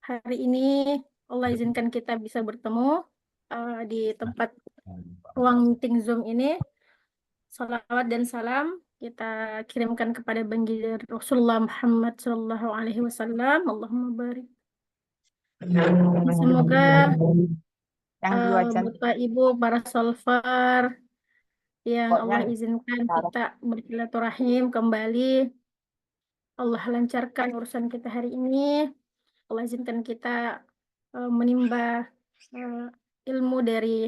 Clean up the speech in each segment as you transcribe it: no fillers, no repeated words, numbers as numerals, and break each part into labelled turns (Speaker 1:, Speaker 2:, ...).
Speaker 1: hari ini Allah izinkan kita bisa bertemu di tempat ruang meeting Zoom ini. Salawat dan salam kita kirimkan kepada baginda Rasulullah Muhammad Sallallahu Alaihi Wasallam. Allahumma barik. Semoga
Speaker 2: Yang dua jam
Speaker 1: Bapak Ibu para solver yang
Speaker 2: pokoknya
Speaker 1: Allah izinkan kita bersilaturahim kembali. Allah lancarkan urusan kita hari ini. Allah izinkan kita menimba eh, ilmu dari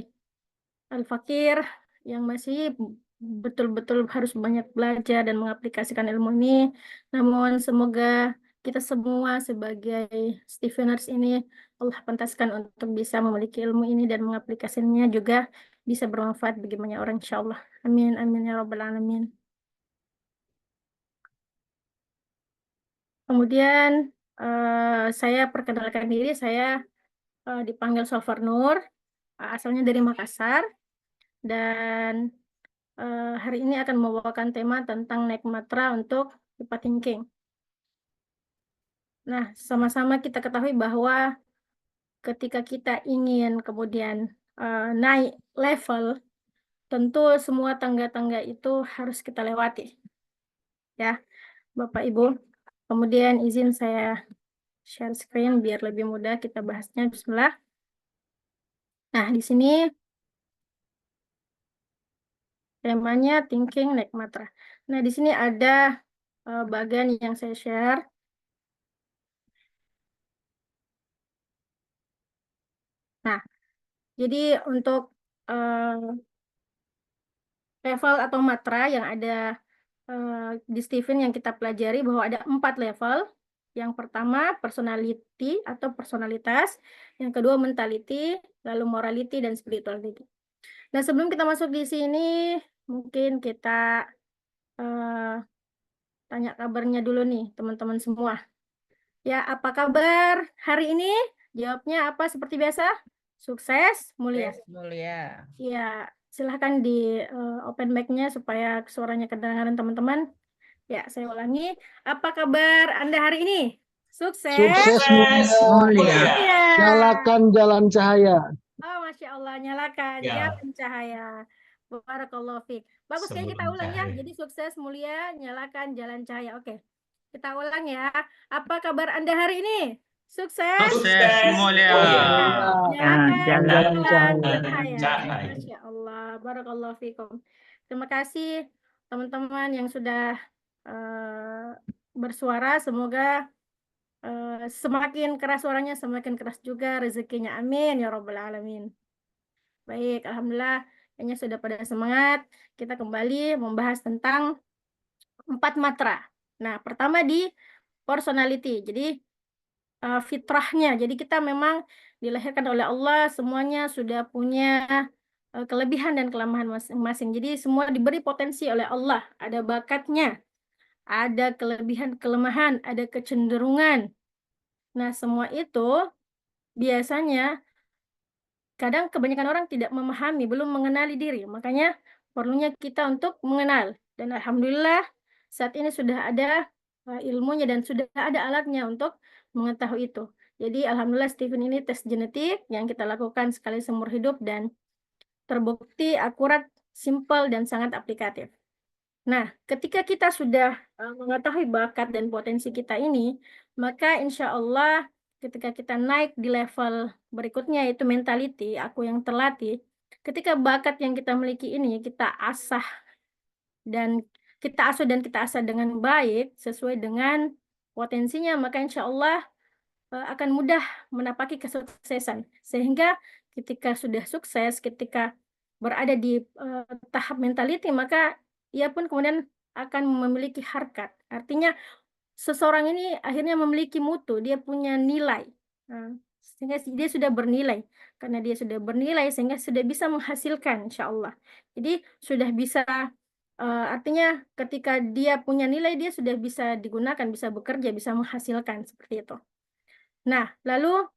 Speaker 1: Al-Fakir yang masih betul-betul harus banyak belajar dan mengaplikasikan ilmu ini. Namun semoga kita semua sebagai Steveners ini Allah pantaskan untuk bisa memiliki ilmu ini dan mengaplikasikannya juga bisa bermanfaat bagi banyak orang insya Allah. Amin, amin ya rabbal alamin. Kemudian saya perkenalkan diri, saya dipanggil Solver Nur, asalnya dari Makassar, dan hari ini akan membawakan tema tentang naik matra untuk IPA Thinking. Nah, sama-sama kita ketahui bahwa ketika kita ingin kemudian naik level, tentu semua tangga-tangga itu harus kita lewati. Ya, Bapak Ibu. Kemudian izin saya share screen biar lebih mudah kita bahasnya. Bismillah. Nah, di sini temanya thinking naik matra. Nah, di sini ada bagian yang saya share. Nah, jadi untuk level atau matra yang ada di Stephen yang kita pelajari bahwa ada 4 level. Yang pertama personality atau personalitas, yang kedua mentality, lalu morality dan spirituality. Nah, sebelum kita masuk di sini, mungkin kita tanya kabarnya dulu nih teman-teman semua. Ya, apa kabar hari ini? Jawabnya apa seperti biasa? Sukses, mulia.
Speaker 2: mulia.
Speaker 1: Ya, silahkan di open mic-nya supaya suaranya kedengaran teman-teman. Ya, saya ulangi. Apa kabar Anda hari ini? Sukses,
Speaker 3: Sukses mulia.
Speaker 1: mulia.
Speaker 3: Nyalakan jalan cahaya.
Speaker 1: Oh, Masya Allah, nyalakan
Speaker 4: Ya.
Speaker 1: jalan cahaya. Barakallahu fiik. Bagus, kayak kita ulang ya. Jadi sukses, mulia, nyalakan jalan cahaya. Oke, kita ulang ya. Apa kabar Anda hari ini? Sukses,
Speaker 4: Sukses mulia.
Speaker 1: nyalakan
Speaker 3: Jalan
Speaker 1: jalan
Speaker 3: cahaya.
Speaker 1: cahaya. Masya Allah, barakallahu fiikum. Terima kasih teman-teman yang sudah bersuara. Semoga semakin keras suaranya, semakin keras juga rezekinya. Amin ya rabbal alamin. Baik, alhamdulillah kayaknya sudah pada semangat. Kita kembali membahas tentang 4 matra. Nah, pertama di personality. Jadi fitrahnya. Jadi kita memang dilahirkan oleh Allah, semuanya sudah punya kelebihan dan kelemahan masing-masing. Jadi semua diberi potensi oleh Allah. Ada bakatnya, ada kelebihan, kelemahan, ada kecenderungan. Nah, semua itu biasanya kadang kebanyakan orang tidak memahami, belum mengenali diri. Makanya perlunya kita untuk mengenal. Dan alhamdulillah saat ini sudah ada ilmunya dan sudah ada alatnya untuk mengetahui itu. Jadi alhamdulillah Stephen ini tes genetik yang kita lakukan sekali seumur hidup dan terbukti akurat, simpel, dan sangat aplikatif. Nah, ketika kita sudah mengetahui bakat dan potensi kita ini, maka insya Allah ketika kita naik di level berikutnya yaitu mentality, aku yang terlatih, ketika bakat yang kita miliki ini kita asah dan kita asuh dan kita asah dengan baik sesuai dengan potensinya, maka insya Allah akan mudah menapaki kesuksesan. Sehingga ketika sudah sukses, ketika berada di tahap mentality, maka ia pun kemudian akan memiliki harkat. Artinya seseorang ini akhirnya memiliki mutu, dia punya nilai. Nah, sehingga dia sudah bernilai. Karena dia sudah bernilai, sehingga sudah bisa menghasilkan, insya Allah. Jadi sudah bisa, artinya ketika dia punya nilai, dia sudah bisa digunakan, bisa bekerja, bisa menghasilkan, seperti itu. Nah, lalu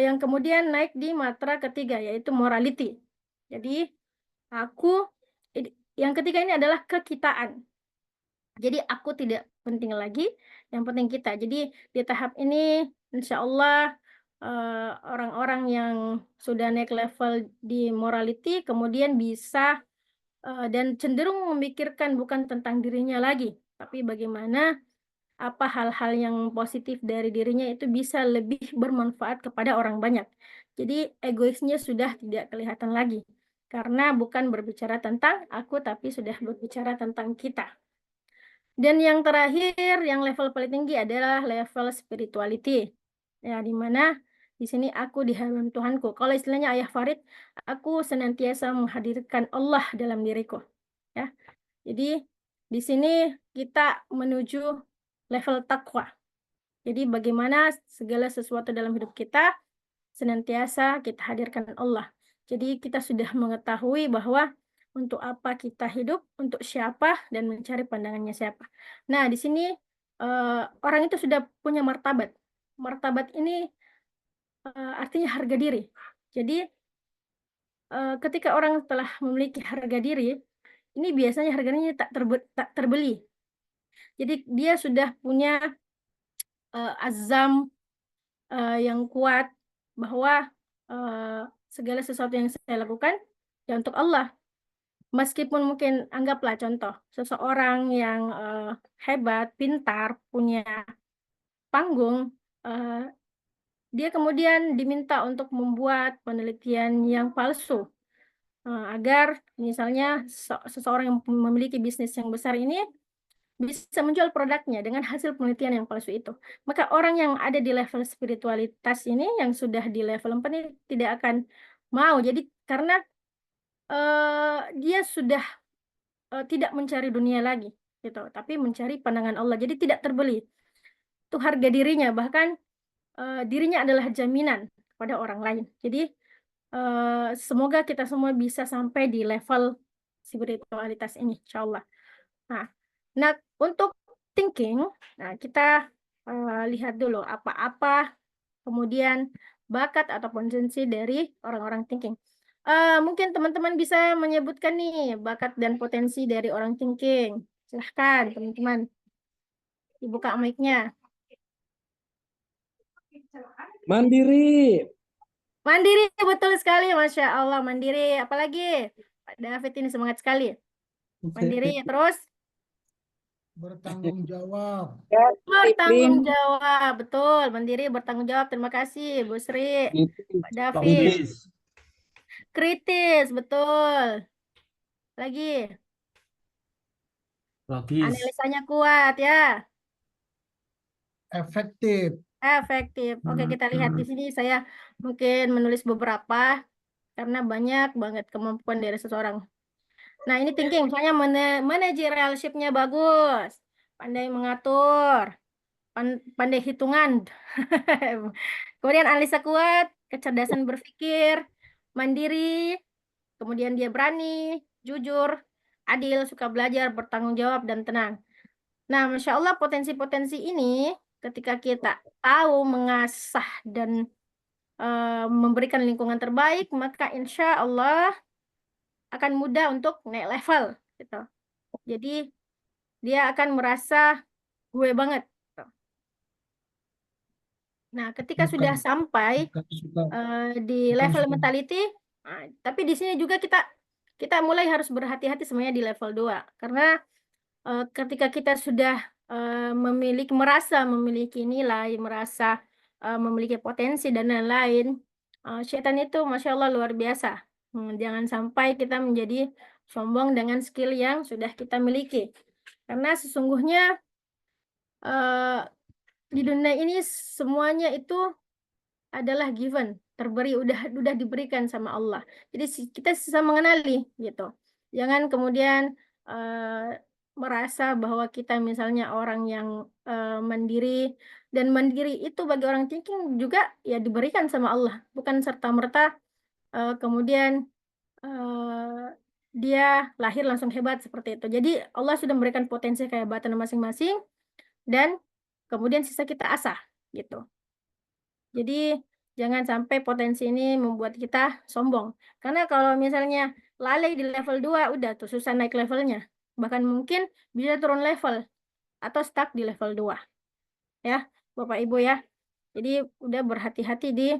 Speaker 1: yang kemudian naik di matra ketiga, yaitu morality. Jadi, aku, yang ketiga ini adalah kekitaan. Jadi aku tidak penting lagi, yang penting kita. Jadi di tahap ini insya Allah orang-orang yang sudah naik level di morality kemudian bisa dan cenderung memikirkan bukan tentang dirinya lagi, tapi bagaimana apa hal-hal yang positif dari dirinya itu bisa lebih bermanfaat kepada orang banyak. Jadi egoisnya sudah tidak kelihatan lagi. Karena bukan berbicara tentang aku, tapi sudah berbicara tentang kita. Dan yang terakhir, yang level paling tinggi adalah level spirituality. Ya, di mana di sini aku di hadapan Tuhanku. Kalau istilahnya Ayah Farid, aku senantiasa menghadirkan Allah dalam diriku. Ya, jadi di sini kita menuju level takwa. Jadi bagaimana segala sesuatu dalam hidup kita senantiasa kita hadirkan Allah. Jadi kita sudah mengetahui bahwa untuk apa kita hidup, untuk siapa, dan mencari pandangannya siapa. Nah, di sini orang itu sudah punya martabat. Martabat ini artinya harga diri. Jadi ketika orang telah memiliki harga diri, ini biasanya harganya tak terbeli. Jadi dia sudah punya azam yang kuat bahwa segala sesuatu yang saya lakukan ya untuk Allah. Meskipun mungkin anggaplah contoh seseorang yang hebat, pintar, punya panggung, dia kemudian diminta untuk membuat penelitian yang palsu agar misalnya seseorang yang memiliki bisnis yang besar ini bisa menjual produknya dengan hasil penelitian yang palsu itu. Maka orang yang ada di level spiritualitas ini, yang sudah di level 4 ini tidak akan mau. Jadi karena dia sudah tidak mencari dunia lagi, gitu, tapi mencari pandangan Allah. Jadi tidak terbeli. Itu harga dirinya, bahkan dirinya adalah jaminan kepada orang lain. Jadi semoga kita semua bisa sampai di level spiritualitas ini, insya Allah. Nah, untuk thinking, nah kita lihat dulu apa-apa kemudian bakat atau potensi dari orang-orang thinking. Mungkin teman-teman bisa menyebutkan nih bakat dan potensi dari orang thinking. Silahkan teman-teman, dibuka mic-nya.
Speaker 3: Mandiri.
Speaker 1: Mandiri, betul sekali, Masya Allah. Mandiri, apalagi Pak David ini semangat sekali. Mandiri, terus
Speaker 3: Bertanggung jawab.
Speaker 1: bertanggung jawab, betul. Mandiri, bertanggung jawab. Terima kasih, Bu Sri, Pak David. Kritis, betul. Lagi,
Speaker 4: Logis.
Speaker 1: analisanya kuat ya.
Speaker 3: Efektif.
Speaker 1: Efektif. Oke, kita lihat di sini saya mungkin menulis beberapa karena banyak banget kemampuan dari seseorang. Nah, ini thinking, misalnya managerialship-nya bagus, pandai mengatur, pandai hitungan. Kemudian analisa kuat, kecerdasan berpikir, mandiri, kemudian dia berani, jujur, adil, suka belajar, bertanggung jawab, dan tenang. Nah, Masya Allah potensi-potensi ini ketika kita tahu mengasah dan memberikan lingkungan terbaik, maka insya Allah akan mudah untuk naik level. Gitu. Jadi dia akan merasa gue banget. Gitu. Nah, ketika sudah sampai di level mentality, tapi di sini juga kita mulai harus berhati-hati sebenarnya di level 2. Karena ketika kita sudah merasa memiliki nilai, merasa memiliki potensi dan lain-lain, setan itu Masya Allah luar biasa. Jangan sampai kita menjadi sombong dengan skill yang sudah kita miliki. Karena sesungguhnya di dunia ini semuanya itu adalah given, terberi, udah diberikan sama Allah. Jadi kita bisa mengenali gitu. Jangan kemudian merasa bahwa kita misalnya orang yang mandiri, dan mandiri itu bagi orang thinking juga ya diberikan sama Allah, bukan serta-merta kemudian dia lahir langsung hebat seperti itu. Jadi Allah sudah memberikan potensi kehebatan masing-masing dan kemudian sisa kita asah gitu. Jadi jangan sampai potensi ini membuat kita sombong. Karena kalau misalnya lalai di level 2, udah tuh susah naik levelnya. Bahkan mungkin bisa turun level atau stuck di level 2. Ya, Bapak Ibu ya. Jadi udah berhati-hati di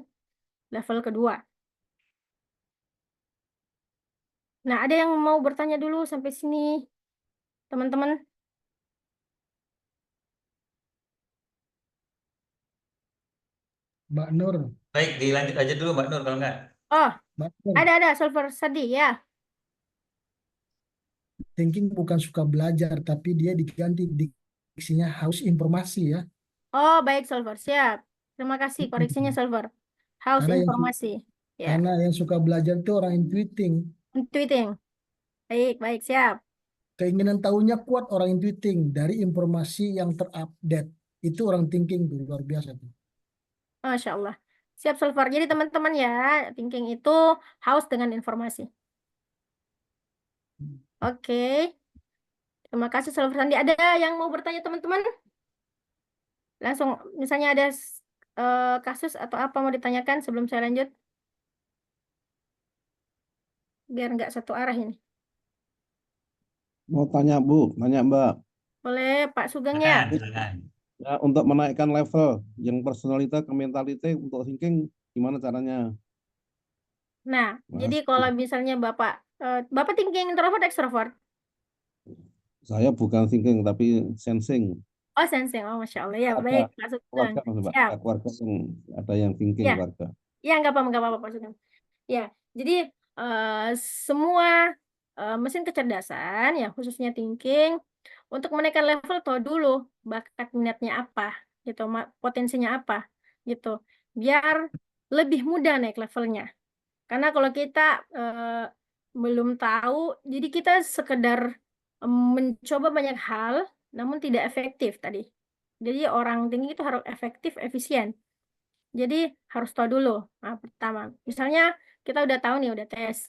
Speaker 1: level kedua. Nah, ada yang mau bertanya dulu sampai sini, teman-teman?
Speaker 3: Mbak Nur.
Speaker 4: Baik, dilanjut aja dulu Mbak Nur kalau enggak.
Speaker 1: Oh,
Speaker 3: Mbak Nur,
Speaker 1: ada Solver Sadi ya.
Speaker 3: thinking bukan suka belajar, tapi dia diganti diksinya haus informasi ya.
Speaker 1: Oh, baik Solver, siap. Terima kasih koreksinya Solver. Haus
Speaker 3: Karena
Speaker 1: informasi. Ya,
Speaker 3: karena yang suka belajar itu orang intuiting.
Speaker 1: tweeting. Baik, baik, siap.
Speaker 3: Keinginan tahunya kuat orang intuiting dari informasi yang terupdate. Itu orang thinking tuh luar biasa tuh.
Speaker 1: Masya Allah. Siap Solver. Jadi teman-teman ya, thinking itu haus dengan informasi. Oke. Terima kasih Solver Sandi. Ada yang mau bertanya teman-teman? Langsung, misalnya ada kasus atau apa mau ditanyakan sebelum saya lanjut? Biar nggak satu arah ini.
Speaker 5: Mau tanya Bu, tanya Mbak.
Speaker 1: Boleh Pak Sugeng ya?
Speaker 4: Silakan, silakan.
Speaker 5: Ya, untuk menaikkan level yang personalita ke mentality untuk thinking gimana caranya?
Speaker 1: Nah, jadi
Speaker 5: Mas,
Speaker 1: kalau misalnya Bapak thinking introvert extrovert?
Speaker 5: saya bukan thinking tapi sensing.
Speaker 1: Oh, sensing. Oh, Masya Allah. Ya,
Speaker 5: Ada
Speaker 1: baik Pak Sugeng.
Speaker 5: keluarga, Mbak.
Speaker 1: Siap.
Speaker 5: Ada keluarga yang ada yang thinking
Speaker 1: Ya,
Speaker 5: keluarga.
Speaker 1: ya nggak apa-apa Pak Sugeng. Ya, jadi eh, semua mesin kecerdasan, ya khususnya thinking, untuk menaikkan level tahu dulu bakat minatnya apa, gitu, potensinya apa, gitu, biar lebih mudah naik levelnya. Karena kalau kita belum tahu, jadi kita sekedar mencoba banyak hal, namun tidak efektif tadi. Jadi orang tinggi itu harus efektif, efisien. Jadi harus tahu dulu. Nah, pertama, misalnya kita udah tahu nih, udah tes.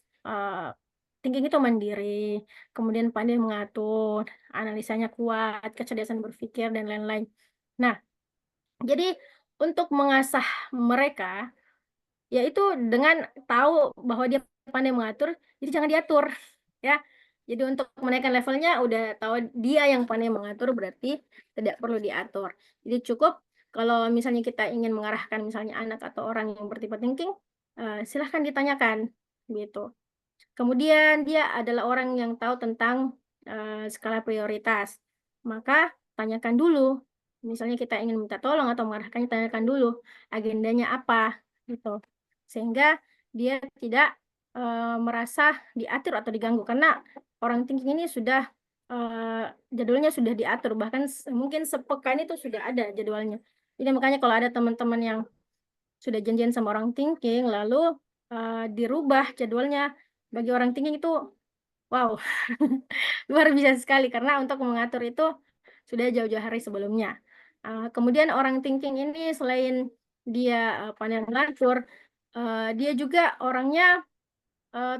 Speaker 1: Thinking itu mandiri, kemudian pandai mengatur, analisanya kuat, kecerdasan berpikir, dan lain-lain. Nah, jadi untuk mengasah mereka, yaitu dengan tahu bahwa dia pandai mengatur, jadi jangan diatur. Ya, jadi untuk menaikkan levelnya udah tahu dia yang pandai mengatur, berarti tidak perlu diatur. Jadi cukup kalau misalnya kita ingin mengarahkan misalnya anak atau orang yang bertipe thinking, silahkan ditanyakan gitu. Kemudian dia adalah orang yang tahu tentang skala prioritas. Maka tanyakan dulu. Misalnya kita ingin minta tolong atau mengarahkannya, tanyakan dulu agendanya apa gitu. Sehingga dia tidak merasa diatur atau diganggu, karena orang thinking ini sudah jadwalnya sudah diatur, bahkan mungkin sepekan itu sudah ada jadwalnya. Jadi makanya kalau ada teman-teman yang sudah janjian sama orang thinking lalu dirubah jadwalnya, bagi orang thinking itu wow, luar biasa sekali, karena untuk mengatur itu sudah jauh-jauh hari sebelumnya. Kemudian orang thinking ini selain dia pandai mengatur, dia juga orangnya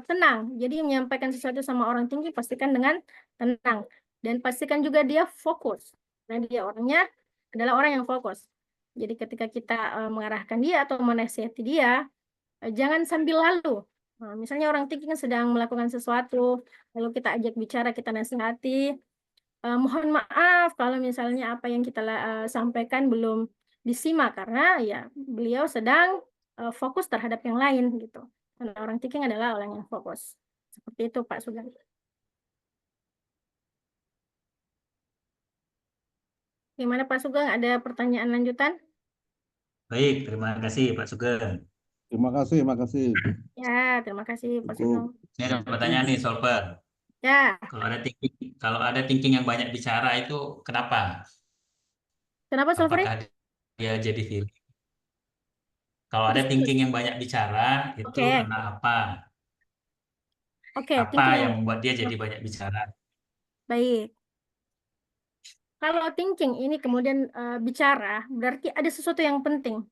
Speaker 1: tenang. Jadi menyampaikan sesuatu sama orang tinggi pastikan dengan tenang, dan pastikan juga dia fokus. Nah, dia orangnya adalah orang yang fokus. Jadi ketika kita mengarahkan dia atau menasihati dia, jangan sambil lalu. Nah, misalnya orang tinggi kan sedang melakukan sesuatu, lalu kita ajak bicara, kita nasihati. Mohon maaf kalau misalnya apa yang kita sampaikan belum disimak, karena ya beliau sedang fokus terhadap yang lain gitu. Karena orang thinking adalah orang yang fokus. Seperti itu Pak Sugeng. Gimana Pak Sugeng? Ada pertanyaan lanjutan?
Speaker 4: Baik, terima kasih Pak Sugeng.
Speaker 5: Terima kasih, terima kasih.
Speaker 1: Ya, terima kasih Pak
Speaker 5: Cukup.
Speaker 1: Sugeng.
Speaker 4: Saya ada pertanyaan nih, Solver.
Speaker 1: Ya,
Speaker 4: Kalau ada thinking yang banyak bicara itu kenapa?
Speaker 1: kenapa Solveig?
Speaker 4: Apakah dia jadi feeling? Kalau ada
Speaker 1: Terus,
Speaker 4: thinking yang banyak bicara itu
Speaker 1: oke,
Speaker 4: karena apa?
Speaker 1: oke,
Speaker 4: Apa
Speaker 1: thinking.
Speaker 4: yang membuat dia jadi banyak bicara?
Speaker 1: Baik. Kalau thinking ini kemudian bicara, berarti ada sesuatu yang penting.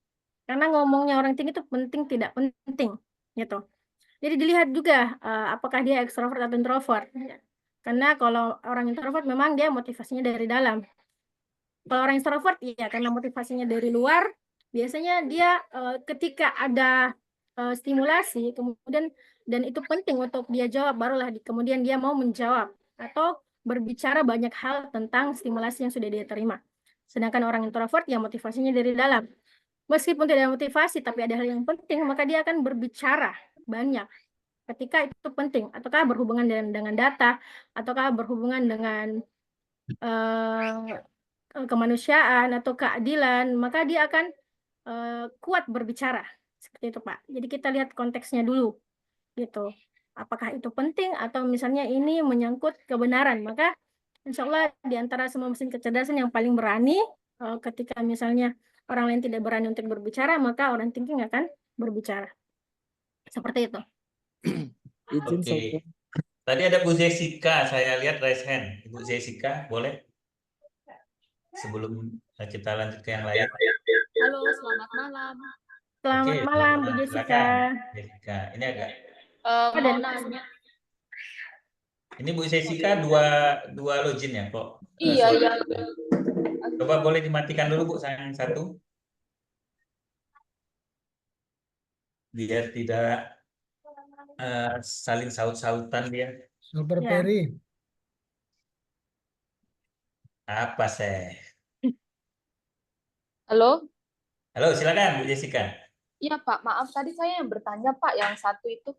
Speaker 1: Karena ngomongnya orang tinggi itu penting tidak penting, gitu. Jadi dilihat juga apakah dia ekstrovert atau introvert. Ya. Karena kalau orang introvert memang dia motivasinya dari dalam. Kalau orang introvert, iya karena motivasinya dari luar. Biasanya dia ketika ada stimulasi, kemudian dan itu penting untuk dia jawab, barulah kemudian dia mau menjawab. Atau berbicara banyak hal tentang stimulasi yang sudah dia terima. Sedangkan orang introvert yang motivasinya dari dalam. Meskipun tidak ada motivasi, tapi ada hal yang penting, maka dia akan berbicara banyak ketika itu penting, ataukah berhubungan dengan data, ataukah berhubungan dengan kemanusiaan atau keadilan, maka dia akan kuat berbicara. Seperti itu, Pak. Jadi kita lihat konteksnya dulu, gitu. Apakah itu penting atau misalnya ini menyangkut kebenaran, maka insya Allah di antara semua mesin kecerdasan yang paling berani, ketika misalnya orang lain tidak berani untuk berbicara, maka orang thinking akan berbicara. Seperti itu.
Speaker 4: Oke. Tadi ada Bu Jessica, saya lihat raise hand. Ibu Jessica, boleh? Sebelum kita lanjut ke yang lain.
Speaker 6: Halo, selamat malam.
Speaker 1: Selamat
Speaker 4: Oke,
Speaker 1: malam, Bu Jessica.
Speaker 4: silakan, Jessica. Ini agak.
Speaker 6: Mau nanya.
Speaker 4: Ini Bu Jessica dua login ya kok?
Speaker 6: Iya,
Speaker 4: Sorry.
Speaker 6: iya.
Speaker 4: Coba boleh dimatikan dulu Bu yang satu. Biar tidak saling saut-sautan dia.
Speaker 3: Super
Speaker 1: Ya.
Speaker 3: Perry.
Speaker 4: Apa sih?
Speaker 6: Halo?
Speaker 4: Halo, silakan Bu Jessica.
Speaker 6: Iya, Pak. Maaf, tadi saya yang bertanya, Pak. Yang satu itu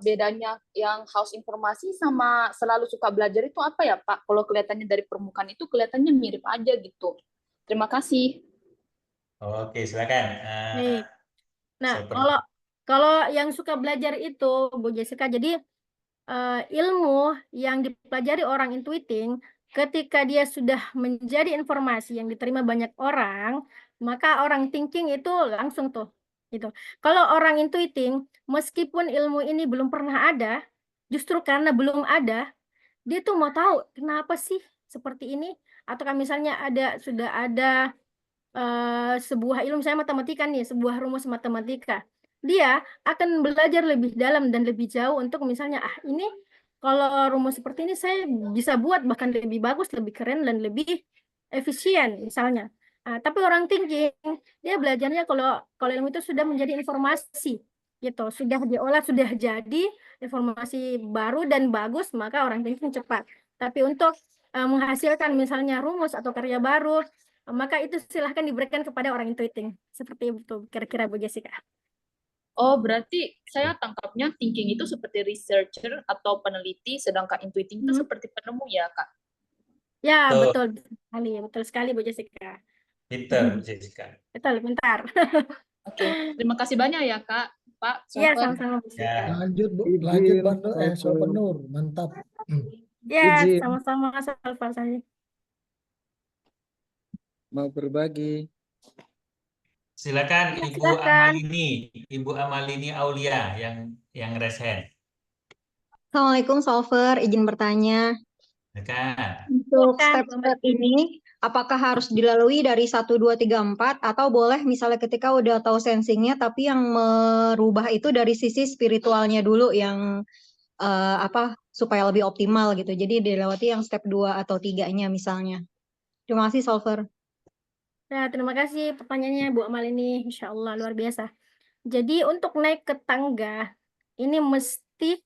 Speaker 6: bedanya yang haus informasi sama selalu suka belajar itu apa ya, Pak? Kalau kelihatannya dari permukaan itu kelihatannya mirip aja gitu. Terima kasih.
Speaker 4: Oke, silakan.
Speaker 1: Baik. Nah,
Speaker 4: Saya
Speaker 1: kalau yang suka belajar itu, Bu Jessica, jadi ilmu yang dipelajari orang intuiting, ketika dia sudah menjadi informasi yang diterima banyak orang, maka orang thinking itu langsung tuh, gitu. Kalau orang intuiting, meskipun ilmu ini belum pernah ada, justru karena belum ada, dia tuh mau tahu kenapa sih seperti ini, ataukah misalnya sudah ada sebuah ilmu, saya matematika nih, sebuah rumus matematika, dia akan belajar lebih dalam dan lebih jauh untuk misalnya, ini kalau rumus seperti ini saya bisa buat bahkan lebih bagus, lebih keren, dan lebih efisien misalnya. Tapi orang thinking, dia belajarnya kalau ilmu itu sudah menjadi informasi, gitu, sudah diolah, sudah jadi informasi baru dan bagus, maka orang thinking cepat. Tapi untuk menghasilkan misalnya rumus atau karya baru, maka itu silahkan diberikan kepada orang intuiting. Seperti itu kira-kira Bu Jessica.
Speaker 6: Oh, berarti saya tangkapnya thinking itu seperti researcher atau peneliti, sedangkan intuiting itu seperti penemu ya, Kak?
Speaker 1: Ya,
Speaker 4: Betul.
Speaker 1: betul sekali Bu Jessica.
Speaker 4: Pintar Bu Jessica.
Speaker 1: Betul, bentar.
Speaker 6: Oke, terima kasih banyak ya, Kak. Pak,
Speaker 1: Iya,
Speaker 6: Sofer.
Speaker 1: sama-sama Bu Jessica.
Speaker 4: Ya.
Speaker 3: Lanjut, Bu.
Speaker 5: Izin,
Speaker 3: Lanjut, Soper
Speaker 5: Sofer.
Speaker 3: Nur. Mantap.
Speaker 1: Ya,
Speaker 7: Izin.
Speaker 1: sama-sama Salva saya.
Speaker 7: Mau berbagi.
Speaker 4: Silakan
Speaker 1: Ya,
Speaker 4: Ibu
Speaker 1: silakan.
Speaker 4: Ibu Amalini Aulia yang raise hand.
Speaker 8: Assalamualaikum, Solver. Izin bertanya.
Speaker 4: Silakan.
Speaker 8: Untuk
Speaker 1: Silakan,
Speaker 8: step-step ini, apakah harus dilalui dari 1, 2, 3, 4, atau boleh misalnya ketika udah tahu sensingnya, tapi yang merubah itu dari sisi spiritualnya dulu yang supaya lebih optimal gitu. Jadi dilewati yang step 2 atau 3-nya misalnya. Terima kasih, Solver.
Speaker 1: Nah, terima kasih pertanyaannya Bu Amal ini. Insya Allah luar biasa. Jadi untuk naik ke tangga, ini mesti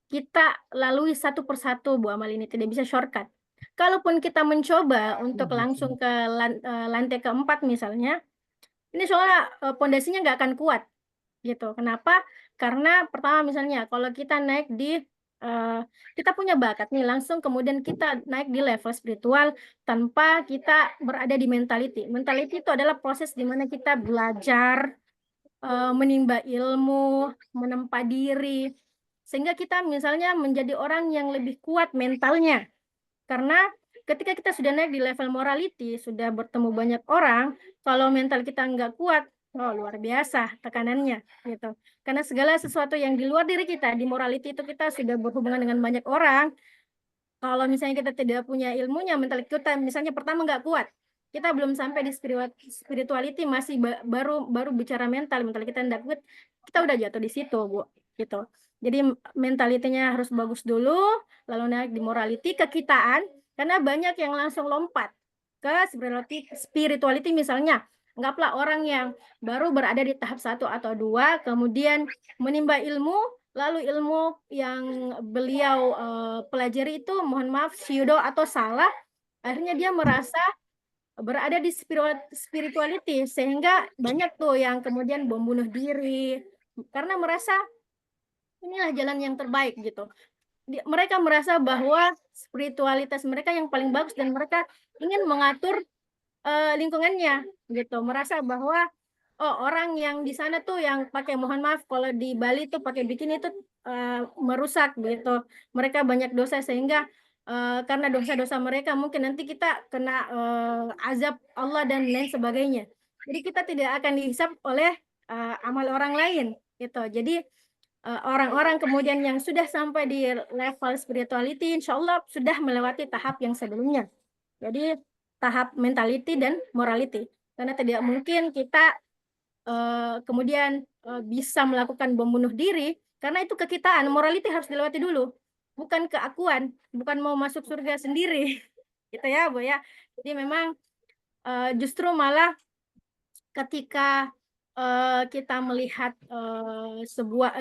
Speaker 1: kita lalui satu persatu Bu Amal ini, tidak bisa shortcut. Kalaupun kita mencoba untuk langsung ke lantai keempat misalnya, ini soalnya pondasinya nggak akan kuat, gitu. Kenapa? Karena pertama misalnya kalau kita naik kita punya bakat nih, langsung kemudian kita naik di level spiritual tanpa kita berada di mentality. Mentality itu adalah proses di mana kita belajar, menimba ilmu, menempa diri, sehingga kita misalnya menjadi orang yang lebih kuat mentalnya. Karena ketika kita sudah naik di level morality, sudah bertemu banyak orang, kalau mental kita nggak kuat, oh luar biasa tekanannya, gitu. Karena segala sesuatu yang di luar diri kita, di morality itu kita sudah berhubungan dengan banyak orang. Kalau misalnya kita tidak punya ilmunya, mental kita misalnya pertama nggak kuat, kita belum sampai di spirituality, masih baru bicara mental kita tidak kuat, kita udah jatuh di situ, Bu, gitu. Jadi mentalitinya harus bagus dulu, lalu naik di morality, kekitaan, karena banyak yang langsung lompat ke spirituality misalnya. Anggaplah orang yang baru berada di tahap 1 atau 2, kemudian menimba ilmu, lalu ilmu yang beliau pelajari itu mohon maaf syudo atau salah, akhirnya dia merasa berada di spirituality, sehingga banyak tuh yang kemudian membunuh diri karena merasa inilah jalan yang terbaik gitu. Mereka merasa bahwa spiritualitas mereka yang paling bagus dan mereka ingin mengatur lingkungannya gitu, merasa bahwa oh orang yang di sana tuh yang pakai mohon maaf kalau di Bali tuh pakai bikini itu merusak gitu, mereka banyak dosa sehingga karena dosa-dosa mereka mungkin nanti kita kena azab Allah dan lain sebagainya, jadi kita tidak akan dihisap oleh amal orang lain gitu. Jadi orang-orang kemudian yang sudah sampai di level spirituality insya Allah sudah melewati tahap yang sebelumnya, jadi tahap mentality dan morality, karena tidak mungkin kita kemudian bisa melakukan bom bunuh diri karena itu kekitaan. Morality harus dilewati dulu, bukan keakuan, bukan mau masuk surga sendiri gitu ya Bu ya. Jadi memang justru malah ketika kita melihat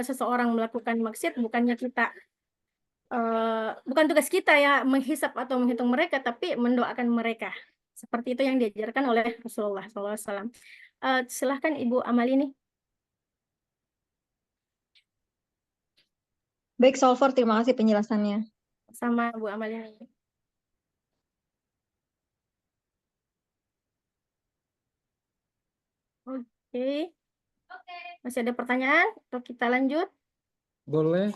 Speaker 1: seseorang melakukan maksiat, bukannya kita bukan tugas kita ya menghisap atau menghitung mereka, tapi mendoakan mereka. Seperti itu yang diajarkan oleh Rasulullah SAW. Silahkan Ibu Amalini.
Speaker 8: Baik, Solver, terima kasih penjelasannya.
Speaker 1: Sama Bu Amalini. Oke. Masih ada pertanyaan atau kita lanjut?
Speaker 7: Boleh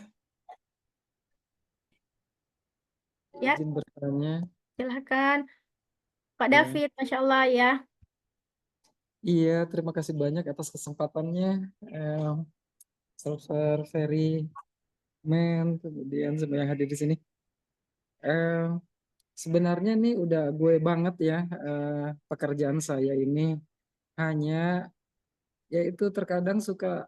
Speaker 1: Ya,
Speaker 7: izin bertanya?
Speaker 1: silahkan. Pak
Speaker 7: Ya.
Speaker 1: David, Masya Allah ya.
Speaker 7: Iya, terima kasih banyak atas kesempatannya. Solver, Ferry, Men, kemudian semua yang hadir di sini. Sebenarnya nih udah gue banget ya pekerjaan saya ini, hanya yaitu terkadang suka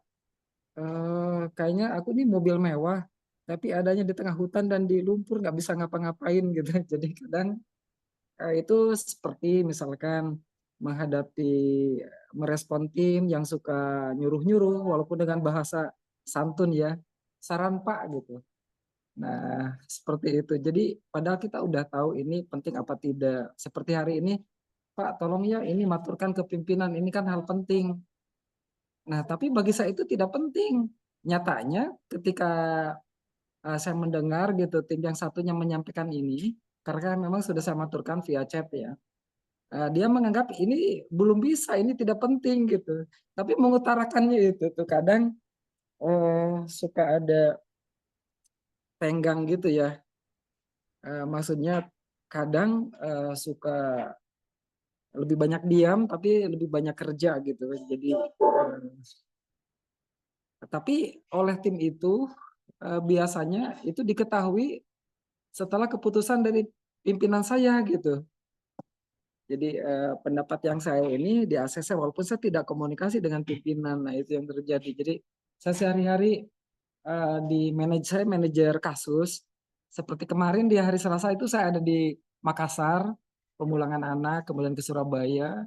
Speaker 7: kayaknya aku nih mobil mewah tapi adanya di tengah hutan dan di lumpur nggak bisa ngapa-ngapain gitu. Jadi kadang itu seperti misalkan menghadapi merespon tim yang suka nyuruh-nyuruh walaupun dengan bahasa santun ya, saran Pak gitu. Nah, seperti itu. Jadi padahal kita udah tahu ini penting apa tidak. Seperti hari ini, Pak, tolong ya ini maturkan ke pimpinan, ini kan hal penting. Nah, tapi bagi saya itu tidak penting. Nyatanya ketika saya mendengar gitu tim yang satunya menyampaikan ini, karena memang sudah saya maturkan via chat ya. Dia menganggap ini belum bisa, ini tidak penting gitu. Tapi mengutarakannya itu tuh kadang suka ada tenggang gitu ya. Maksudnya kadang suka lebih banyak diam tapi lebih banyak kerja gitu. Jadi tapi oleh tim itu biasanya itu diketahui setelah keputusan dari pimpinan saya gitu. Jadi pendapat yang saya ini di ACC walaupun saya tidak komunikasi dengan pimpinan, nah itu yang terjadi. Jadi saya sehari-hari di saya manajer kasus. Seperti kemarin di hari Selasa itu saya ada di Makassar, pemulangan anak, kemudian ke Surabaya.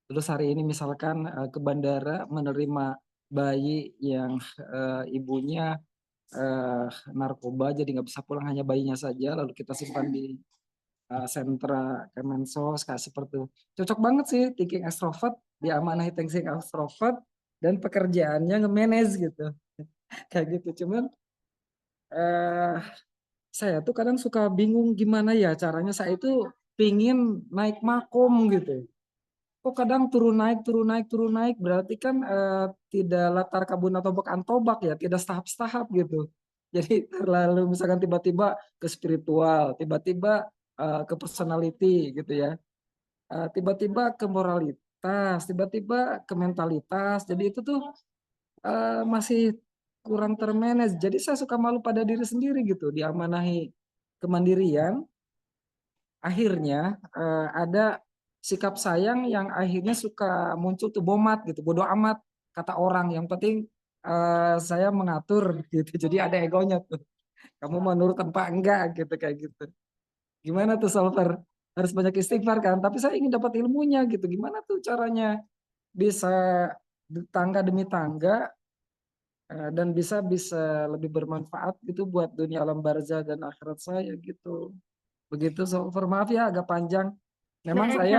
Speaker 7: Terus hari ini misalkan ke bandara menerima bayi yang ibunya narkoba, jadi nggak bisa pulang, hanya bayinya saja. Lalu kita simpan di sentra Kemensos kayak seperti itu. Cocok banget sih thinking extrovert, diamanahi thinking extrovert dan pekerjaannya nge-manage gitu. Kayak gitu. Cuman saya tuh kadang suka bingung gimana ya caranya. Saya itu pingin naik makom gitu. Kok kadang turun naik berarti kan tidak latar kabun atau antobak ya, tidak setahap-setahap gitu. Jadi terlalu misalkan tiba-tiba ke spiritual, tiba-tiba ke personality gitu ya, tiba-tiba ke moralitas, tiba-tiba ke mentalitas. Jadi itu tuh masih kurang termanage. Jadi saya suka malu pada diri sendiri gitu, diamanahi kemandirian. Akhirnya ada sikap sayang yang akhirnya suka muncul tuh bomat gitu, bodoh amat kata orang. Yang penting saya mengatur gitu. Jadi ada egonya tuh. Kamu mau nurut apa enggak gitu kayak gitu. Gimana tuh Solver? Harus banyak istighfar kan? Tapi saya ingin dapat ilmunya gitu. Gimana tuh caranya bisa tangga demi tangga dan bisa lebih bermanfaat gitu buat dunia alam barzah dan akhirat saya gitu. Begitu, so maaf ya agak panjang. Memang
Speaker 1: Baik,
Speaker 7: saya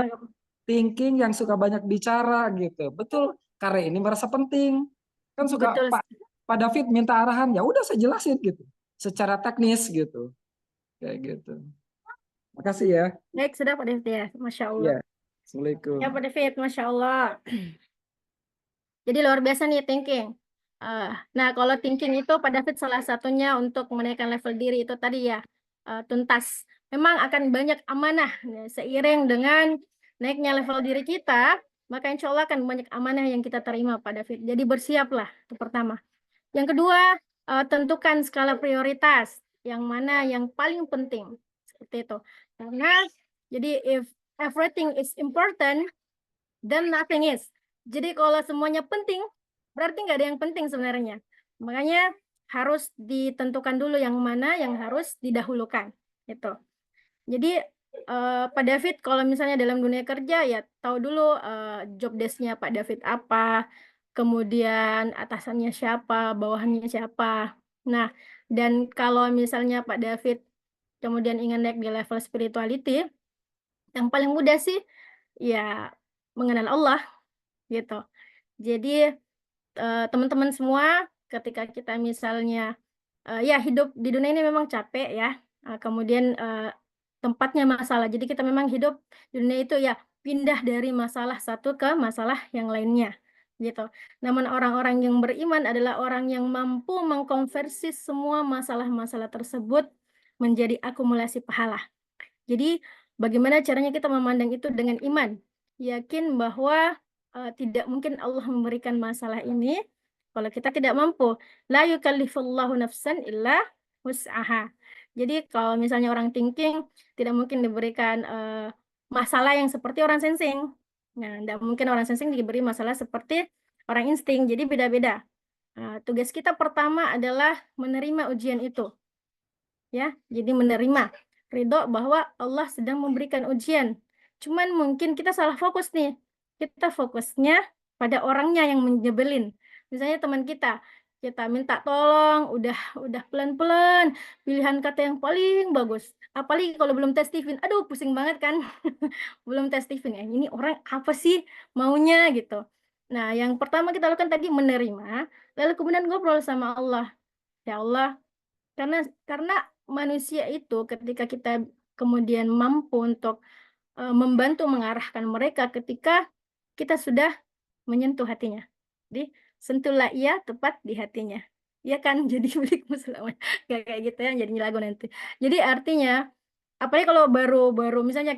Speaker 7: thinking yang suka banyak bicara gitu. Betul, karena ini merasa penting. Kan suka
Speaker 1: betul.
Speaker 7: Pak David minta arahan, ya udah saya jelasin gitu. Secara teknis gitu. Kayak gitu. Makasih ya.
Speaker 1: Baik, sudah Pak David ya. Masya Allah.
Speaker 7: Ya. Assalamualaikum.
Speaker 1: Ya Pak David, Masya Allah. Jadi luar biasa nih thinking. Nah, kalau thinking itu Pak David salah satunya untuk menaikkan level diri itu tadi ya, tuntas. Memang akan banyak amanah ya, seiring dengan naiknya level diri kita, maka insya Allah akan banyak amanah yang kita terima Pak David. Jadi bersiaplah, itu pertama. Yang kedua, tentukan skala prioritas, yang mana yang paling penting. Seperti itu. Karena, jadi if everything is important, then nothing is. Jadi kalau semuanya penting, berarti nggak ada yang penting sebenarnya. Makanya harus ditentukan dulu yang mana yang harus didahulukan. Itu. Jadi Pak David kalau misalnya dalam dunia kerja ya tahu dulu job desk-nya Pak David apa, kemudian atasannya siapa, bawahannya siapa. Nah, dan kalau misalnya Pak David kemudian ingin naik di level spirituality, yang paling mudah sih ya mengenal Allah gitu. Jadi teman-teman semua ketika kita misalnya ya hidup di dunia ini memang capek ya. Kemudian tempatnya masalah. Jadi kita memang hidup di dunia itu ya pindah dari masalah satu ke masalah yang lainnya gitu. Namun orang-orang yang beriman adalah orang yang mampu mengkonversi semua masalah-masalah tersebut menjadi akumulasi pahala. Jadi bagaimana caranya kita memandang itu dengan iman? Yakin bahwa tidak mungkin Allah memberikan masalah ini kalau kita tidak mampu. La yukallifullahu nafsan illa wus'aha. Jadi kalau misalnya orang thinking tidak mungkin diberikan masalah yang seperti orang sensing. Nah, tidak mungkin orang sensing diberi masalah seperti orang insting. Jadi beda-beda. Tugas kita pertama adalah menerima ujian itu. Ya, jadi menerima ridho bahwa Allah sedang memberikan ujian. Cuman mungkin kita salah fokus nih. Kita fokusnya pada orangnya yang menyebelin. Misalnya teman kita minta tolong, udah pelan-pelan, pilihan kata yang paling bagus. Apalagi kalau belum tes Stephen, aduh pusing banget kan. Belum tes Stephen ya. Ini orang apa sih maunya gitu. Nah, yang pertama kita lakukan tadi menerima, lalu kemudian ngobrol sama Allah. Ya Allah, karena manusia itu ketika kita kemudian mampu untuk membantu mengarahkan mereka ketika kita sudah menyentuh hatinya. Jadi sentuhlah ia tepat di hatinya. Ya kan jadi milikmu selamanya. Kayak gitu ya jadi lagu nanti. Jadi artinya apalagi kalau baru misalnya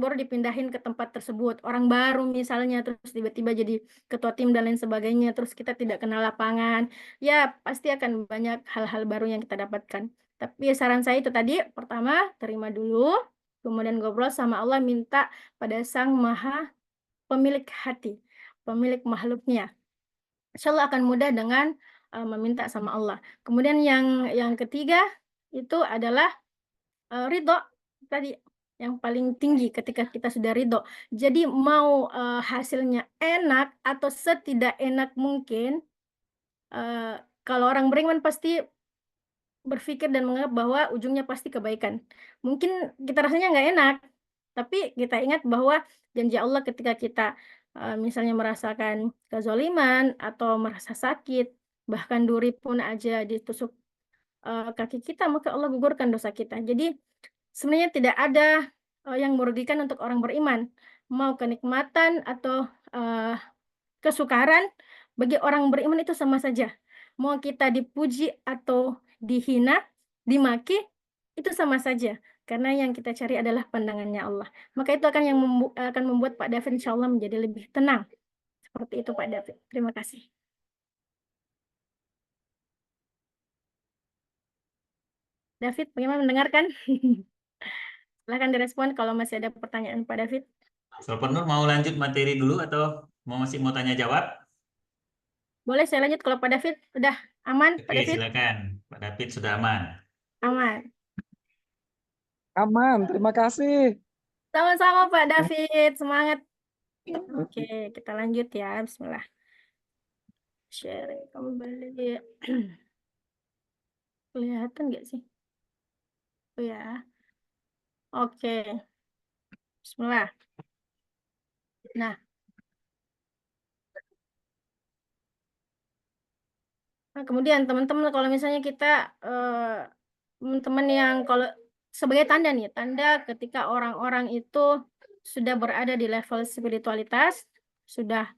Speaker 1: baru dipindahin ke tempat tersebut, orang baru misalnya terus tiba-tiba jadi ketua tim dan lain sebagainya, terus kita tidak kenal lapangan, ya pasti akan banyak hal-hal baru yang kita dapatkan. Tapi saran saya itu tadi, pertama terima dulu, kemudian ngobrol sama Allah, minta pada Sang Maha Pemilik hati, pemilik makhluknya. Insya Allah akan mudah dengan meminta sama Allah. Kemudian yang ketiga itu adalah ridho tadi yang paling tinggi ketika kita sudah ridho. Jadi mau hasilnya enak atau setidak enak mungkin, kalau orang beriman pasti berpikir dan menganggap bahwa ujungnya pasti kebaikan. Mungkin kita rasanya nggak enak, tapi kita ingat bahwa janji Allah ketika kita misalnya merasakan kezoliman atau merasa sakit, bahkan duri pun aja ditusuk kaki kita, maka Allah gugurkan dosa kita. Jadi sebenarnya tidak ada yang merugikan untuk orang beriman. Mau kenikmatan atau kesukaran, bagi orang beriman itu sama saja. Mau kita dipuji atau dihina, dimaki, itu sama saja. Karena yang kita cari adalah pandangannya Allah. Maka itu akan akan membuat Pak David insya Allah menjadi lebih tenang. Seperti itu Pak David. Terima kasih. David, bagaimana mendengarkan? Silahkan direspon kalau masih ada pertanyaan Pak David.
Speaker 4: Solpernur mau lanjut materi dulu atau masih mau tanya jawab?
Speaker 1: Boleh saya lanjut kalau Pak David udah aman, Pak
Speaker 4: Oke,
Speaker 1: David?
Speaker 4: silakan. Pak David sudah aman.
Speaker 1: Aman.
Speaker 7: Aman, terima kasih.
Speaker 1: Sama-sama Pak David, semangat. Oke, kita lanjut ya. Bismillah. sharing kembali. Kelihatan nggak sih? Oh ya. Oke. Bismillah. Nah, kemudian teman-teman kalau misalnya kita teman-teman yang kalau sebagai tanda nih, tanda ketika orang-orang itu sudah berada di level spiritualitas, sudah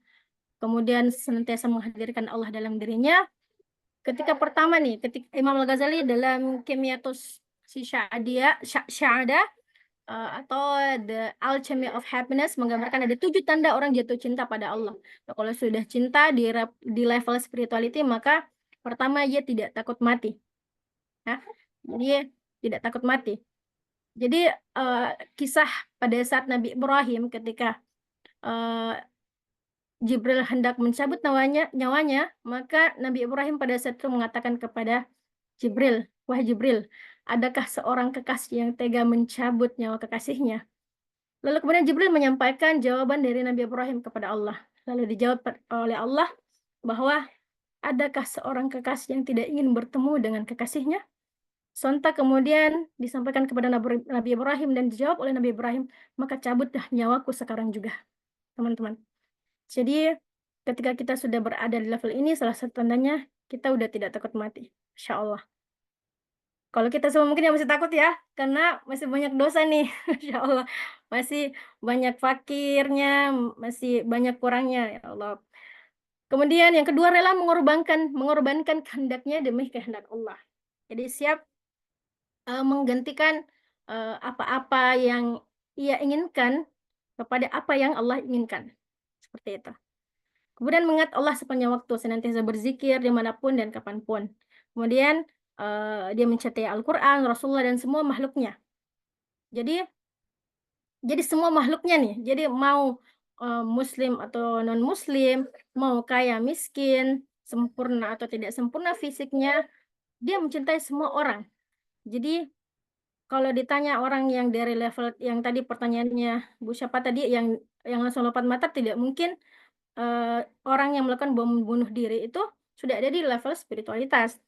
Speaker 1: kemudian senantiasa menghadirkan Allah dalam dirinya. Ketika pertama nih, ketika Imam Al-Ghazali dalam Kimiyatus Sya'ada atau The Alchemy of Happiness menggambarkan ada 7 tanda orang jatuh cinta pada Allah. Nah, kalau sudah cinta di level spirituality, maka pertama dia tidak takut mati. Nah, jadi tidak takut mati. Jadi kisah pada saat Nabi Ibrahim ketika Jibril hendak mencabut nyawanya, maka Nabi Ibrahim pada saat itu mengatakan kepada Jibril, wahai Jibril, adakah seorang kekasih yang tega mencabut nyawa kekasihnya? Lalu kemudian Jibril menyampaikan jawaban dari Nabi Ibrahim kepada Allah. Lalu dijawab oleh Allah bahwa adakah seorang kekasih yang tidak ingin bertemu dengan kekasihnya? Sontak kemudian disampaikan kepada Nabi Ibrahim dan dijawab oleh Nabi Ibrahim, maka cabutlah nyawaku sekarang juga, teman-teman. Jadi ketika kita sudah berada di level ini, salah satu tandanya kita udah tidak takut mati, insya Allah. Kalau kita semua mungkin yang masih takut ya, karena masih banyak dosa nih, insya Allah. Masih banyak fakirnya, masih banyak kurangnya, ya Allah. Kemudian yang kedua rela mengorbankan kehendaknya demi kehendak Allah. Jadi siap menggantikan apa-apa yang ia inginkan kepada apa yang Allah inginkan. Seperti itu. Kemudian mengingat Allah sepanjang waktu, senantiasa berzikir dimanapun dan kapanpun. Kemudian dia mencintai Al-Quran, Rasulullah, dan semua makhluknya. Jadi semua makhluknya nih, jadi mau muslim atau non-muslim, mau kaya miskin, sempurna atau tidak sempurna fisiknya, dia mencintai semua orang. Jadi kalau ditanya orang yang dari level yang tadi pertanyaannya Bu siapa tadi yang langsung lompat mata, tidak mungkin orang yang melakukan bom bunuh diri itu sudah ada di level spiritualitas.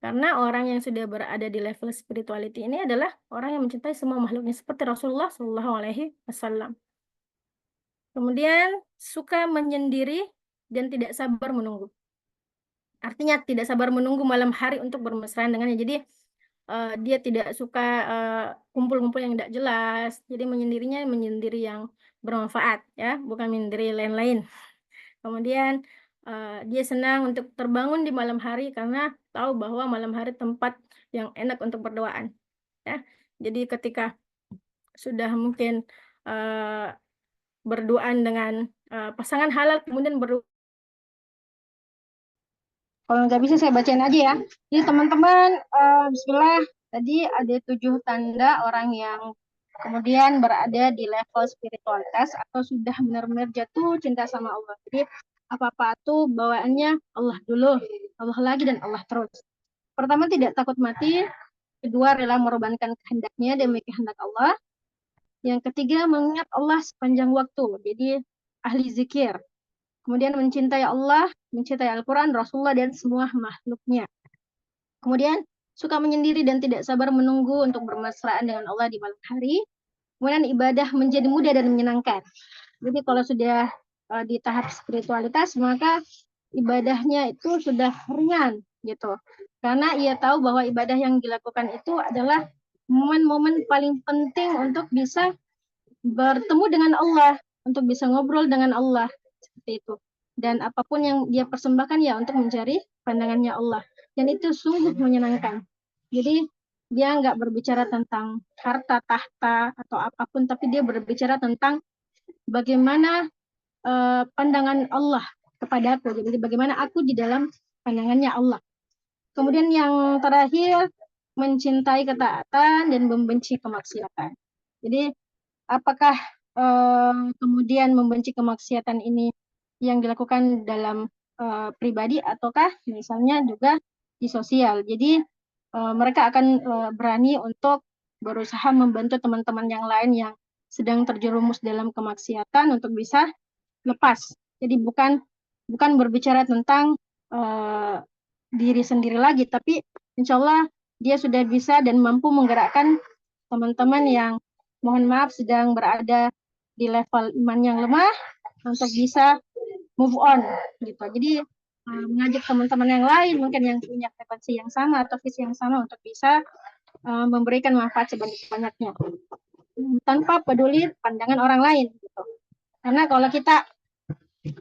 Speaker 1: Karena orang yang sudah berada di level spirituality ini adalah orang yang mencintai semua makhluknya seperti Rasulullah SAW. Kemudian suka menyendiri dan tidak sabar menunggu. Artinya tidak sabar menunggu malam hari untuk bermesraan dengannya. Jadi dia tidak suka kumpul-kumpul yang tidak jelas. Jadi menyendiri yang bermanfaat ya, bukan menyendiri lain-lain. Kemudian dia senang untuk terbangun di malam hari karena tahu bahwa malam hari tempat yang enak untuk berdoaan. Ya. Jadi ketika sudah mungkin berdoaan dengan pasangan halal, kemudian kalau nggak bisa saya bacain aja ya. Jadi teman-teman, bismillah, tadi ada 7 tanda orang yang kemudian berada di level spiritualitas atau sudah benar-benar jatuh cinta sama Allah. Jadi apa-apa tuh bawaannya Allah dulu, Allah lagi, dan Allah terus. Pertama, tidak takut mati. Kedua, rela mengorbankan kehendaknya demi kehendak Allah. Yang ketiga, mengingat Allah sepanjang waktu. Jadi ahli zikir. Kemudian mencintai Allah, mencintai Al-Quran, Rasulullah, dan semua makhluknya. Kemudian suka menyendiri dan tidak sabar menunggu untuk bermesraan dengan Allah di malam hari. Kemudian ibadah menjadi mudah dan menyenangkan. Jadi kalau sudah di tahap spiritualitas, maka ibadahnya itu sudah ringan gitu. Karena ia tahu bahwa ibadah yang dilakukan itu adalah momen-momen paling penting untuk bisa bertemu dengan Allah, untuk bisa ngobrol dengan Allah, seperti itu. Dan apapun yang dia persembahkan ya untuk mencari pandangannya Allah. Dan itu sungguh menyenangkan. Jadi dia nggak berbicara tentang harta, tahta, atau apapun, tapi dia berbicara tentang bagaimana pandangan Allah kepada aku. Jadi bagaimana aku di dalam pandangannya Allah. Kemudian yang terakhir, mencintai ketaatan dan membenci kemaksiatan. Jadi apakah kemudian membenci kemaksiatan ini yang dilakukan dalam pribadi ataukah misalnya juga di sosial. Jadi mereka akan berani untuk berusaha membantu teman-teman yang lain yang sedang terjerumus dalam kemaksiatan untuk bisa lepas. Jadi bukan berbicara tentang diri sendiri lagi, tapi insya Allah dia sudah bisa dan mampu menggerakkan teman-teman yang mohon maaf sedang berada di level iman yang lemah untuk bisa move on gitu. Jadi mengajak teman-teman yang lain mungkin yang punya frekuensi yang sama atau visi yang sama untuk bisa memberikan manfaat sebanyak-banyaknya tanpa peduli pandangan orang lain gitu. Karena kalau kita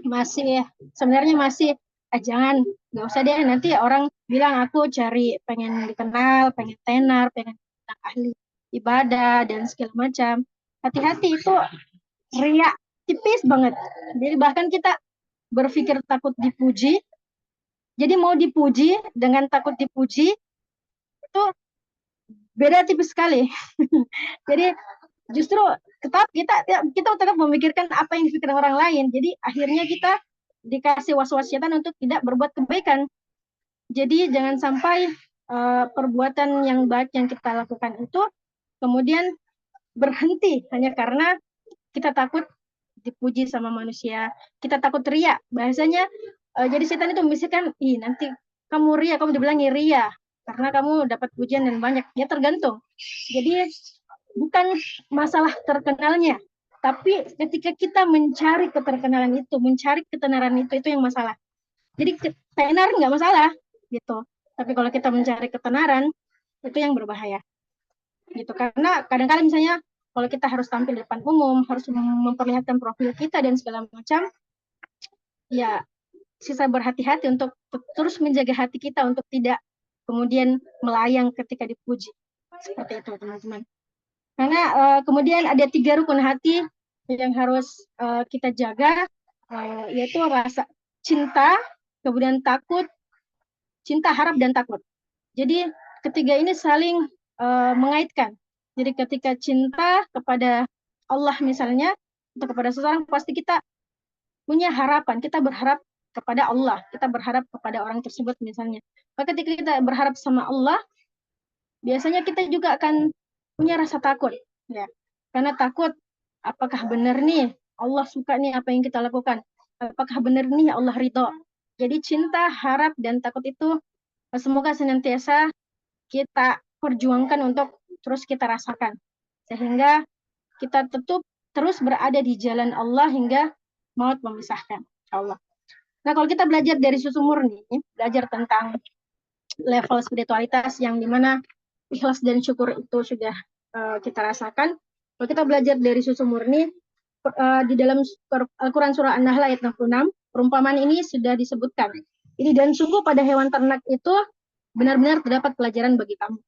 Speaker 1: masih sebenarnya masih jangan, nggak usah deh, nanti orang bilang aku cari pengen dikenal, pengen tenar, pengen ahli ibadah dan segala macam. Hati-hati, itu riak tipis banget. Jadi bahkan kita berpikir takut dipuji, jadi mau dipuji dengan takut dipuji itu beda tipis sekali. Jadi justru tetap kita tetap memikirkan apa yang dipikirkan orang lain. Jadi akhirnya kita dikasih was-was setan untuk tidak berbuat kebaikan. Jadi jangan sampai perbuatan yang baik yang kita lakukan itu kemudian berhenti hanya karena kita takut dipuji sama manusia, kita takut riya. Bahasanya jadi setan itu membisikkan, nanti kamu riya, kamu dibilangi riya karena kamu dapat pujian dan banyak. Ya tergantung. Jadi bukan masalah terkenalnya, tapi ketika kita mencari keterkenalan itu, mencari ketenaran itu yang masalah. Jadi tenar nggak masalah gitu, tapi kalau kita mencari ketenaran itu yang berbahaya gitu. Karena kadang-kadang misalnya kalau kita harus tampil di depan umum, harus memperlihatkan profil kita dan segala macam, ya sisa berhati-hati untuk terus menjaga hati kita untuk tidak kemudian melayang ketika dipuji. Seperti itu teman-teman. Karena kemudian ada 3 rukun hati yang harus kita jaga, yaitu rasa cinta, kemudian takut, cinta, harap, dan takut. Jadi ketiga ini saling mengaitkan. Jadi ketika cinta kepada Allah misalnya, atau kepada seseorang, pasti kita punya harapan, kita berharap kepada Allah, kita berharap kepada orang tersebut misalnya. Maka ketika kita berharap sama Allah, biasanya kita juga akan punya rasa takut, ya. Karena takut, apakah benar nih Allah suka nih apa yang kita lakukan? Apakah benar nih Allah ridho? Jadi cinta, harap, dan takut itu semoga senantiasa kita perjuangkan untuk terus kita rasakan. Sehingga kita tetap terus berada di jalan Allah hingga maut memisahkan. Allah. Nah, kalau kita belajar dari susu murni, belajar tentang level spiritualitas yang dimana ikhlas dan syukur itu sudah kita rasakan. Kalau kita belajar dari susu murni, di dalam Al-Quran surah An-Nahl ayat 66, perumpamaan ini sudah disebutkan. Ini dan sungguh pada hewan ternak itu benar-benar terdapat pelajaran bagi kamu.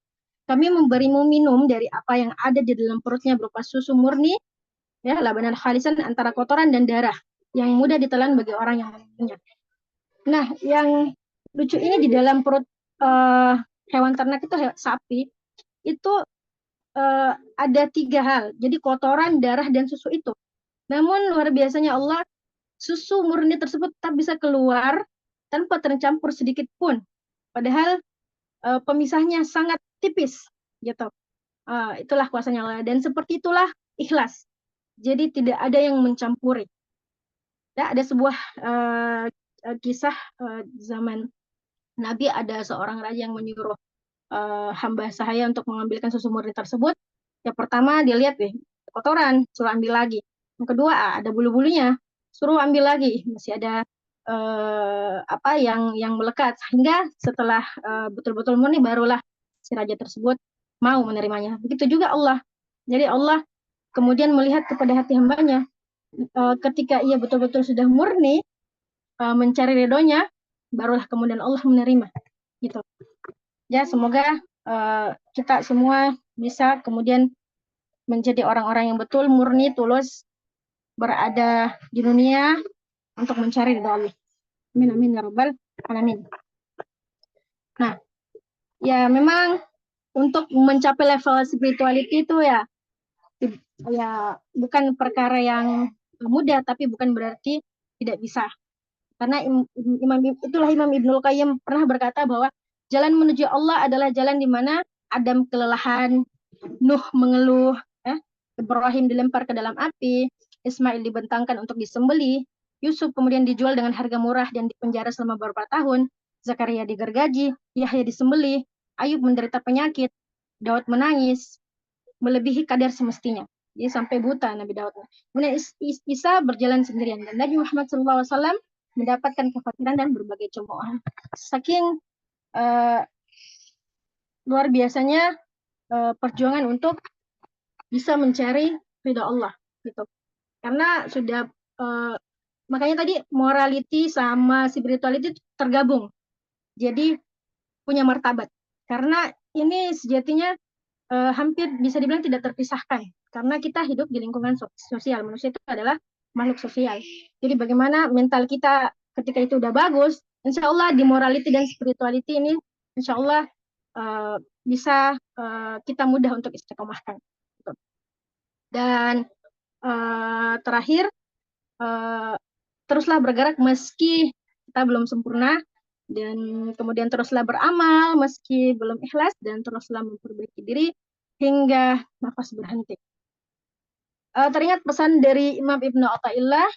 Speaker 1: Kami memberimu minum dari apa yang ada di dalam perutnya berupa susu murni, ya, labanan khalisan antara kotoran dan darah yang mudah ditelan bagi orang yang meminumnya. Nah, yang lucu ini di dalam perut hewan ternak itu sapi itu ada 3 hal. Jadi kotoran, darah, dan susu itu. Namun luar biasanya Allah, susu murni tersebut tak bisa keluar tanpa tercampur sedikit pun. Padahal pemisahnya sangat tipis, gitu. Itulah kuasanya Allah. Dan seperti itulah ikhlas. Jadi tidak ada yang mencampuri. Ya, ada sebuah kisah zaman Nabi, ada seorang raja yang menyuruh hamba sahaya untuk mengambilkan susu murni tersebut. Yang pertama dia lihat kotoran, suruh ambil lagi. Yang kedua ada bulu-bulunya, suruh ambil lagi, masih ada apa yang melekat. Hingga setelah betul-betul murni barulah si raja tersebut mau menerimanya. Begitu juga Allah. Jadi Allah kemudian melihat kepada hati hambanya. Ketika ia betul-betul sudah murni mencari ridhonya, barulah kemudian Allah menerima. Gitu. Ya, semoga kita semua bisa kemudian menjadi orang-orang yang betul, murni, tulus, berada di dunia untuk mencari ridha Allah. Amin, amin, ya rabbal alamin. Nah, ya memang untuk mencapai level spirituality itu ya bukan perkara yang mudah, tapi bukan berarti tidak bisa. Karena itulah Imam Ibnul Qayyim pernah berkata bahwa jalan menuju Allah adalah jalan di mana Adam kelelahan, Nuh mengeluh, Ibrahim dilempar ke dalam api, Ismail dibentangkan untuk disembelih, Yusuf kemudian dijual dengan harga murah dan dipenjara selama beberapa tahun. Zakaria digergaji, Yahya disembelih, Ayub menderita penyakit, Daud menangis, melebihi kadar semestinya. Jadi sampai buta Nabi Daud. Kemudian Isa berjalan sendirian dan Nabi Muhammad SAW mendapatkan kefakiran dan berbagai cemoohan. Saking luar biasanya perjuangan untuk bisa mencari ridha Allah gitu. Karena sudah makanya tadi morality sama spirituality tergabung. Jadi punya martabat. Karena ini sejatinya hampir bisa dibilang tidak terpisahkan. Karena kita hidup di lingkungan sosial. Manusia itu adalah makhluk sosial. Jadi bagaimana mental kita ketika itu udah bagus, insya Allah di morality dan spirituality ini insya Allah bisa kita mudah untuk istiqomahkan. Dan terakhir, teruslah bergerak meski kita belum sempurna, dan kemudian teruslah beramal meski belum ikhlas, dan teruslah memperbaiki diri hingga nafas berhenti. Teringat pesan dari Imam Ibnu Athaillah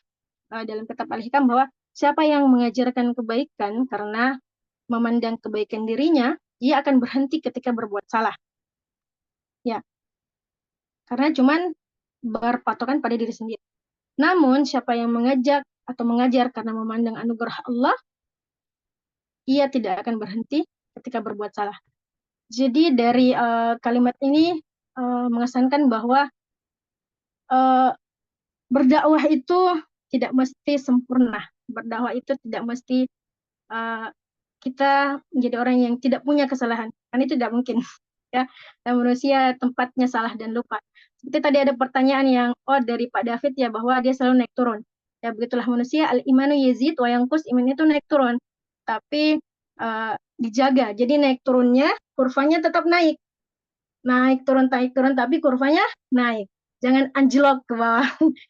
Speaker 1: dalam kitab Al-Hikam bahwa siapa yang mengajarkan kebaikan karena memandang kebaikan dirinya, dia akan berhenti ketika berbuat salah. Ya, karena cuman berpatokan pada diri sendiri. Namun siapa yang mengajak atau mengajar karena memandang anugerah Allah, ia tidak akan berhenti ketika berbuat salah. Jadi dari kalimat ini mengesankan bahwa berdakwah itu tidak mesti sempurna. Berdakwah itu tidak mesti kita menjadi orang yang tidak punya kesalahan. Kan itu tidak mungkin. Ya, dan manusia tempatnya salah dan lupa. Seperti tadi ada pertanyaan yang dari Pak David ya, bahwa dia selalu naik turun. Ya begitulah manusia, al-imanu yazid wa yanqus, iman itu naik turun. Tapi dijaga. Jadi naik turunnya, kurvanya tetap naik. Naik turun, tapi kurvanya naik. Jangan anjlok ke bawah.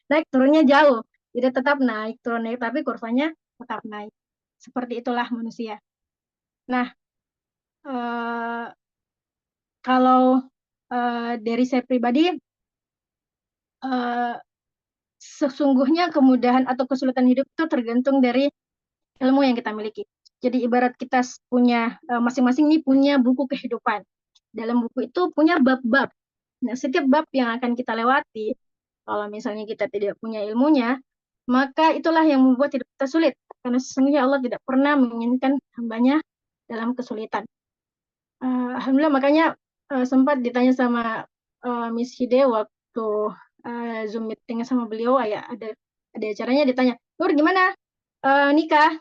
Speaker 1: Naik turunnya jauh. Jadi tetap naik turun, naik, tapi kurvanya tetap naik. Seperti itulah manusia. Nah, kalau dari saya pribadi, sesungguhnya kemudahan atau kesulitan hidup itu tergantung dari ilmu yang kita miliki. Jadi ibarat kita punya, masing-masing ini punya buku kehidupan. Dalam buku itu punya bab-bab. Nah, setiap bab yang akan kita lewati, kalau misalnya kita tidak punya ilmunya, maka itulah yang membuat hidup kita sulit. Karena sesungguhnya Allah tidak pernah menginginkan hambanya dalam kesulitan. Alhamdulillah, makanya sempat ditanya sama Miss Hide waktu Zoom meeting sama beliau, ya ada acaranya, ditanya, Nur gimana nikah?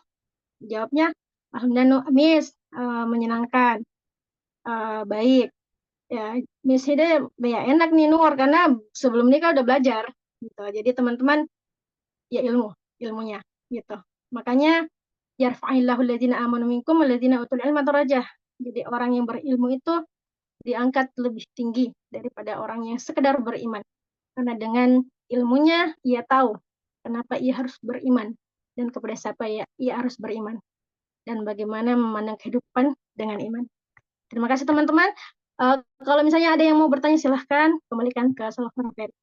Speaker 1: Jawabnya, alhamdulillah Miss, menyenangkan, baik. Ya, Miss Hide ya enak nih Nur, karena sebelum nikah udah belajar gitu. Jadi teman-teman ya ilmunya gitu. Makanya yarfa'illahu alladziina aamanu minkum walladziina utul ilma darajah. Jadi orang yang berilmu itu diangkat lebih tinggi daripada orang yang sekedar beriman. Karena dengan ilmunya ia tahu kenapa ia harus beriman dan kepada siapa ia harus beriman dan bagaimana memandang kehidupan dengan iman. Terima kasih teman-teman. Kalau misalnya ada yang mau bertanya silahkan kembalikan ke Salafan Fair.